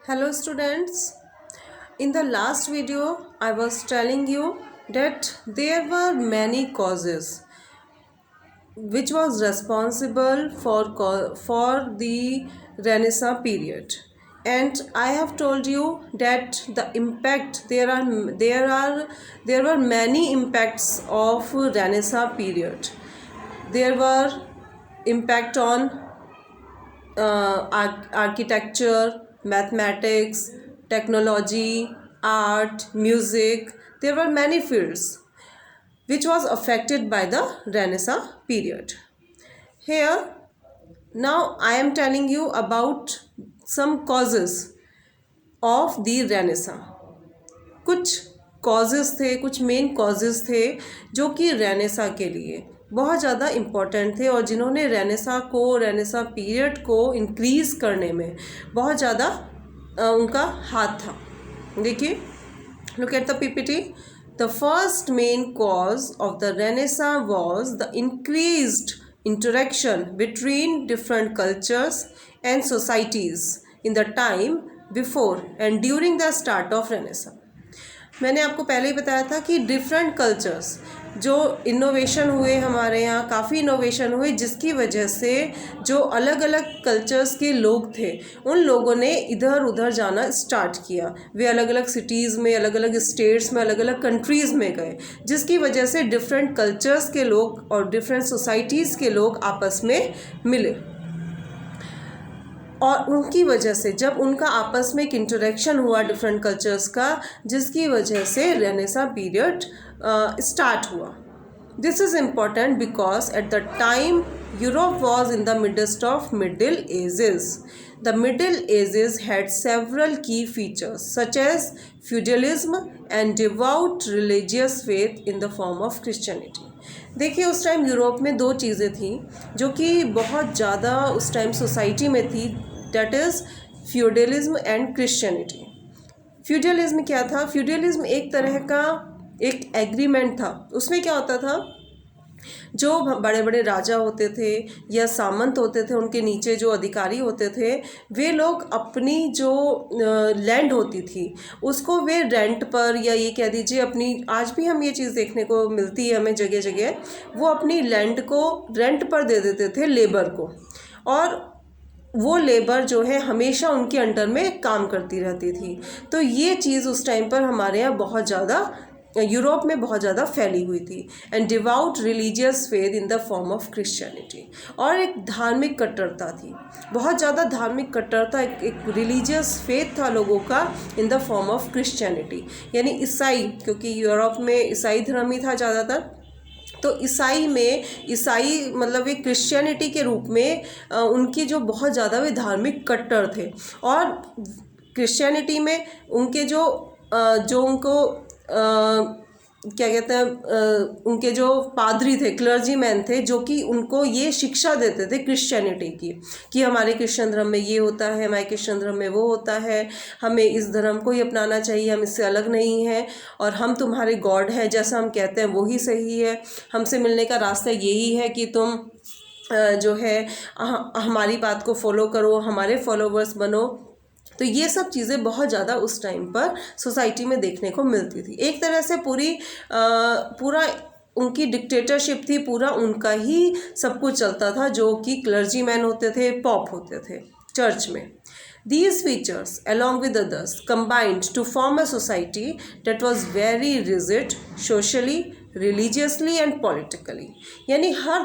Hello students. In the last video I was telling you that there were many causes which was responsible for the Renaissance period, and I have told you that the impact there were many impacts of Renaissance period. There were impact on architecture, mathematics, technology, art, music. There were many fields which was affected by the Renaissance period. Here, now I am telling you about some causes of the Renaissance. कुछ causes थे, कुछ main causes थे जो कि Renaissance के लिए बहुत ज़्यादा इम्पोर्टेंट थे और जिन्होंने रेनेसा पीरियड को इंक्रीज़ करने में बहुत ज़्यादा उनका हाथ था. देखिए, look at the PPT. The first main cause of the Renaissance was the increased interaction between different cultures and societies in the time before and during the start of Renaissance. मैंने आपको पहले ही बताया था कि डिफरेंट कल्चर्स जो innovation हुए हमारे यहाँ, काफ़ी इनोवेशन हुए जिसकी वजह से जो अलग अलग कल्चर्स के लोग थे उन लोगों ने इधर उधर जाना स्टार्ट किया. वे अलग अलग सिटीज़ में, अलग अलग स्टेट्स में, अलग अलग कंट्रीज़ में गए, जिसकी वजह से डिफरेंट कल्चर्स के लोग और डिफरेंट सोसाइटीज़ के लोग आपस में मिले और उनकी वजह से जब उनका आपस में एक इंटरेक्शन हुआ डिफरेंट कल्चर्स का, जिसकी वजह से रेनेसा पीरियड स्टार्ट हुआ. This is important because at the time Europe was in the midst of middle ages. The Middle Ages had several key features such as feudalism and devout religious faith in the form of Christianity. देखिए, उस time Europe में दो चीज़ें थी जो कि बहुत ज़्यादा उस टाइम सोसाइटी में थी, that is feudalism and Christianity. Feudalism क्या था? फ्यूडलिज्म एक तरह का एक एग्रीमेंट था. उसमें क्या होता था, जो बड़े बड़े राजा होते थे या सामंत होते थे, उनके नीचे जो अधिकारी होते थे, वे लोग अपनी जो लैंड होती थी उसको वे रेंट पर, या ये कह दीजिए अपनी, आज भी हम ये चीज़ देखने को मिलती है हमें जगह जगह, वो अपनी लैंड को रेंट पर दे देते थे लेबर को, और वो लेबर जो है हमेशा उनके अंडर में काम करती रहती थी. तो ये चीज़ उस टाइम पर हमारे यहाँ बहुत ज़्यादा यूरोप में बहुत ज़्यादा फैली हुई थी. And devout religious faith in the form of Christianity, और एक धार्मिक कट्टरता थी, बहुत ज़्यादा धार्मिक कट्टरता, एक रिलीजियस फेथ था लोगों का in the form of Christianity. यानी ईसाई, क्योंकि यूरोप में ईसाई धर्म ही था ज़्यादातर, तो ईसाई मतलब एक क्रिश्चियनिटी के रूप में उनकी जो बहुत ज़्यादा वे धार्मिक कट्टर थे. और क्रिश्चियनिटी में उनके जो उनको क्या कहते हैं, उनके जो पादरी थे, क्लर्जी मैन थे, जो कि उनको ये शिक्षा देते थे क्रिश्चियनिटी की, कि हमारे क्रिश्चियन धर्म में ये होता है, हमारे क्रिश्चियन धर्म में वो होता है, हमें इस धर्म को ही अपनाना चाहिए, हम इससे अलग नहीं हैं, और हम तुम्हारे गॉड हैं, जैसा हम कहते हैं वो ही सही है, हमसे मिलने का रास्ता यही है कि तुम जो है हमारी बात को फॉलो करो, हमारे फॉलोवर्स बनो. तो ये सब चीज़ें बहुत ज़्यादा उस टाइम पर सोसाइटी में देखने को मिलती थी. एक तरह से पूरा उनकी डिक्टेटरशिप थी, पूरा उनका ही सब कुछ चलता था, जो कि क्लर्जी मैन होते थे, पॉप होते थे चर्च में. These features, along with others, combined to form a society that was very rigid socially, religiously and politically. यानी हर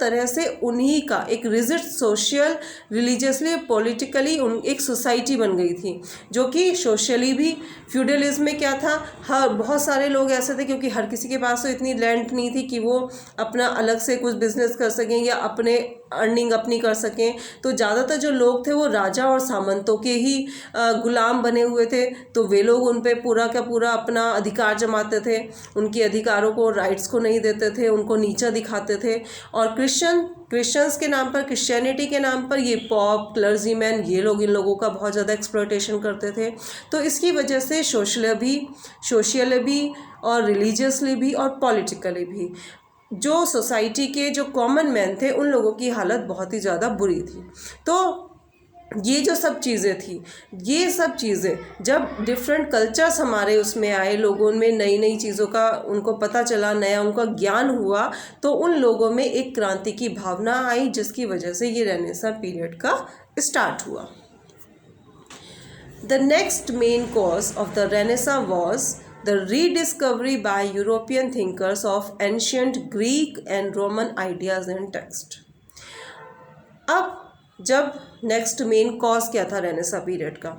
तरह से उन्हीं का एक रिजिड सोशल, रिलीजियसली, पॉलिटिकली एक सोसाइटी बन गई थी, जो कि सोशली भी फ्यूडलिज्म में क्या था, बहुत सारे लोग ऐसे थे, क्योंकि हर किसी के पास तो इतनी लैंड नहीं थी कि वो अपना अलग से कुछ बिजनेस कर सकें या अपने अर्निंग अपनी कर सकें. तो ज़्यादातर जो लोग थे वो राजा और सामंतों के ही गुलाम बने हुए थे. तो वे लोग उन पर पूरा का पूरा अपना अधिकार जमाते थे, उनके अधिकारों को, राइट्स को नहीं देते थे, उनको नीचा दिखाते थे. और क्रिश्चियंस के नाम पर, क्रिश्चियनिटी के नाम पर ये पॉप, क्लर्जी मैन, ये लोग इन लोगों का बहुत ज़्यादा एक्सप्लॉयटेशन करते थे. तो इसकी वजह से सोशली भी और रिलीजियसली भी और पॉलिटिकली भी जो सोसाइटी के जो कॉमन मैन थे उन लोगों की हालत बहुत ही ज़्यादा बुरी थी. तो ये जो सब चीज़ें थी, ये सब चीज़ें जब डिफरेंट कल्चर्स हमारे उसमें आए, लोगों में नई नई चीज़ों का उनको पता चला, नया उनका ज्ञान हुआ, तो उन लोगों में एक क्रांति की भावना आई, जिसकी वजह से ये रेनेसां पीरियड का स्टार्ट हुआ। The next main cause of the renaissance was the rediscovery bye European thinkers of ancient Greek and Roman ideas and text. अब जब नेक्स्ट मेन कॉज क्या था रेनेसां पीरियड का,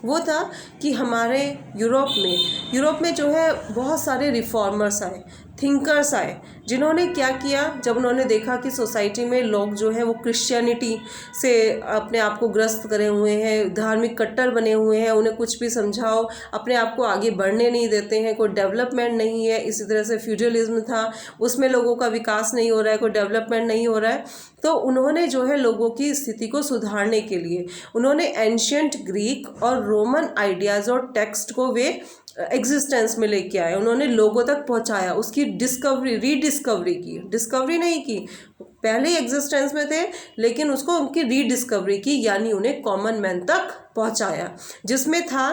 वो था कि हमारे यूरोप में जो है बहुत सारे रिफॉर्मर्स आए, थिंकर्स आए, जिन्होंने क्या किया, जब उन्होंने देखा कि सोसाइटी में लोग जो है वो क्रिश्चियनिटी से अपने आप को ग्रस्त करे हुए हैं, धार्मिक कट्टर बने हुए हैं, उन्हें कुछ भी समझाओ अपने आप को आगे बढ़ने नहीं देते हैं, कोई डेवलपमेंट नहीं है। इसी तरह से फ्यूडलिज्म था, उसमें लोगों का विकास नहीं हो रहा है, कोई डेवलपमेंट नहीं हो रहा है। तो उन्होंने जो है लोगों की स्थिति को सुधारने के लिए उन्होंने एंशियंट ग्रीक और रोमन आइडियाज़ और टेक्स्ट को वे एग्जिस्टेंस में लेके आए, उन्होंने लोगों तक पहुंचाया, उसकी रीडिस्कवरी की, डिस्कवरी नहीं की, पहले ही एग्जिस्टेंस में थे लेकिन उसको उनकी रीडिस्कवरी की, यानी उन्हें कॉमन मैन तक पहुंचाया, जिसमें था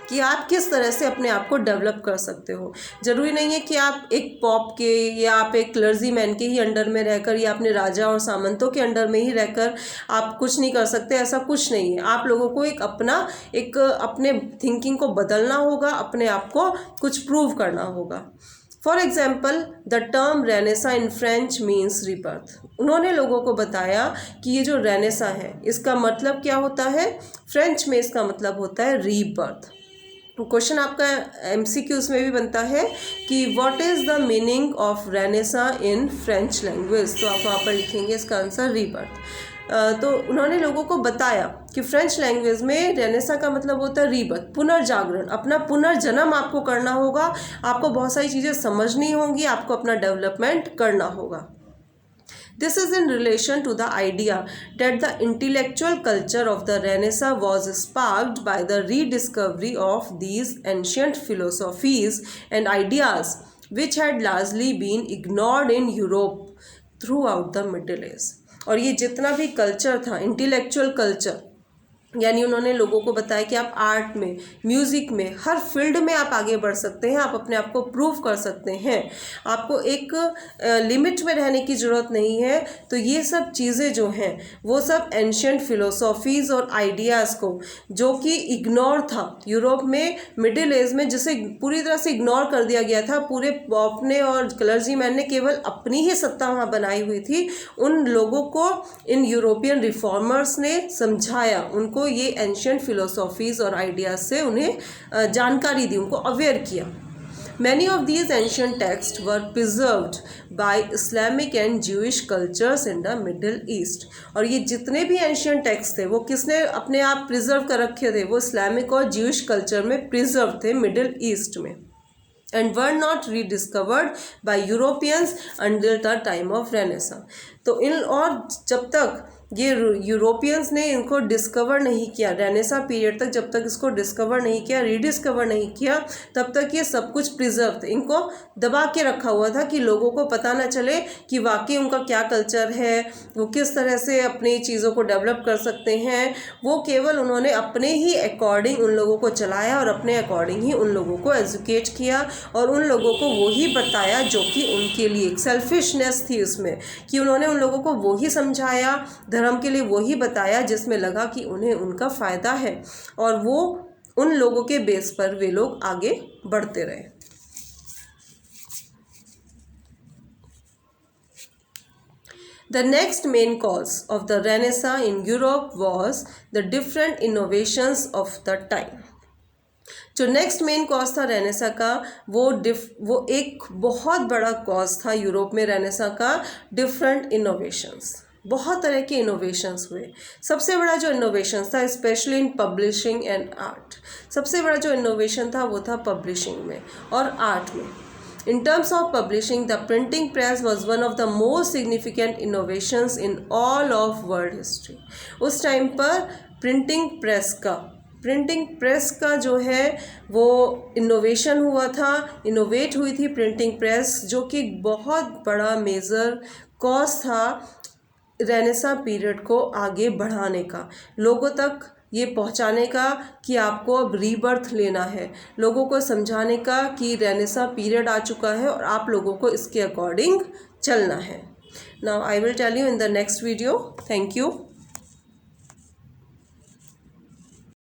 कि आप किस तरह से अपने आप को डेवलप कर सकते हो। ज़रूरी नहीं है कि आप एक पॉप के या आप एक क्लर्जी मैन के ही अंडर में रहकर या अपने राजा और सामंतों के अंडर में ही रहकर आप कुछ नहीं कर सकते, ऐसा कुछ नहीं है। आप लोगों को एक अपने थिंकिंग को बदलना होगा, अपने आप को कुछ प्रूव करना होगा। For example the term Renaissance in French means rebirth. उन्होंने लोगों को बताया कि ये जो रेनेसा है इसका मतलब क्या होता है, फ्रेंच में इसका मतलब होता है रीबर्थ। क्वेश्चन आपका MCQs में भी बनता है कि what is the meaning of Renaissance in French language, तो आप वहाँ पर लिखेंगे इसका आंसर रीबर्थ। तो उन्होंने लोगों को बताया कि फ्रेंच लैंग्वेज में रेनेसा का मतलब होता है रीबर्थ, पुनर्जागरण, अपना पुनर्जन्म आपको करना होगा, आपको बहुत सारी चीज़ें समझनी होंगी, आपको अपना डेवलपमेंट करना होगा। This is in relation to the idea that the intellectual culture of the Renaissance was sparked by the rediscovery of these ancient philosophies and ideas which had largely been ignored in Europe throughout the Middle Ages। और ये जितना भी culture था, intellectual culture, यानी उन्होंने लोगों को बताया कि आप आर्ट में, म्यूज़िक में, हर फील्ड में आप आगे बढ़ सकते हैं, आप अपने आप को प्रूव कर सकते हैं, आपको एक लिमिट में रहने की ज़रूरत नहीं है। तो ये सब चीज़ें जो हैं वो सब एंशियंट फिलोसॉफीज़ और आइडियाज़ को, जो कि इग्नोर था यूरोप में मिडिल एज में, जिसे पूरी तरह से इग्नोर कर दिया गया था, पूरे पॉप ने और क्लर्जी मैन ने केवल अपनी ही सत्ता वहाँ बनाई हुई थी, उन लोगों को इन यूरोपियन रिफॉर्मर्स ने समझाया, उनको ये एंशियंट फिलोसॉफीज़ और आइडियाज़ से उन्हें जानकारी दी, उनको अवेयर किया। Many of these ancient texts were preserved by Islamic and Jewish cultures in the Middle East। और ये जितने भी एंशियंट टेक्स्ट थे वो किसने अपने आप प्रिजर्व कर रखे थे, वो इस्लामिक और ज्यूइश कल्चर में प्रिजर्व थे, मिडिल ईस्ट में, and were not rediscovered by Europeans until the time of Renaissance। तो और जब तक ये यूरोपियंस ने इनको डिस्कवर नहीं किया, रेनेसा पीरियड तक जब तक इसको डिस्कवर नहीं किया, रीडिस्कवर नहीं किया, तब तक ये सब कुछ प्रिजर्व थे, इनको दबा के रखा हुआ था कि लोगों को पता ना चले कि वाकई उनका क्या कल्चर है, वो किस तरह से अपनी चीज़ों को डेवलप कर सकते हैं। वो केवल उन्होंने अपने ही अकॉर्डिंग उन लोगों को चलाया और अपने अकॉर्डिंग ही उन लोगों को एजुकेट किया और उन लोगों को वो ही बताया जो कि उनके लिए एक सेल्फिशनेस थी उसमें, कि उन्होंने उन लोगों को वो ही समझाया, धर्म के लिए वो ही बताया जिसमें लगा कि उन्हें उनका फ़ायदा है, और वो उन लोगों के बेस पर वे लोग आगे बढ़ते रहे। The next main cause of the Renaissance in Europe was the different innovations of the time। जो नेक्स्ट मेन कॉज था रेनेसा का, वो एक बहुत बड़ा कॉज था यूरोप में रेनेसा का, डिफरेंट इनोवेशंस, बहुत तरह के इनोवेशंस हुए। सबसे बड़ा जो इनोवेशन था, specially in publishing and art, सबसे बड़ा जो इनोवेशन था वो था पब्लिशिंग में और आर्ट में। In terms of publishing, the printing press was one of the most significant innovations in all of world history। उस टाइम पर प्रिंटिंग प्रेस का जो है वो इनोवेशन हुआ था, इनोवेट हुई थी प्रिंटिंग प्रेस, जो कि बहुत बड़ा मेजर कॉज था रेनेसां पीरियड को आगे बढ़ाने का, लोगों तक ये पहुंचाने का कि आपको अब रीबर्थ लेना है, लोगों को समझाने का कि रेनेसां पीरियड आ चुका है और आप लोगों को इसके अकॉर्डिंग चलना है. Now I will tell you in the next video. Thank you.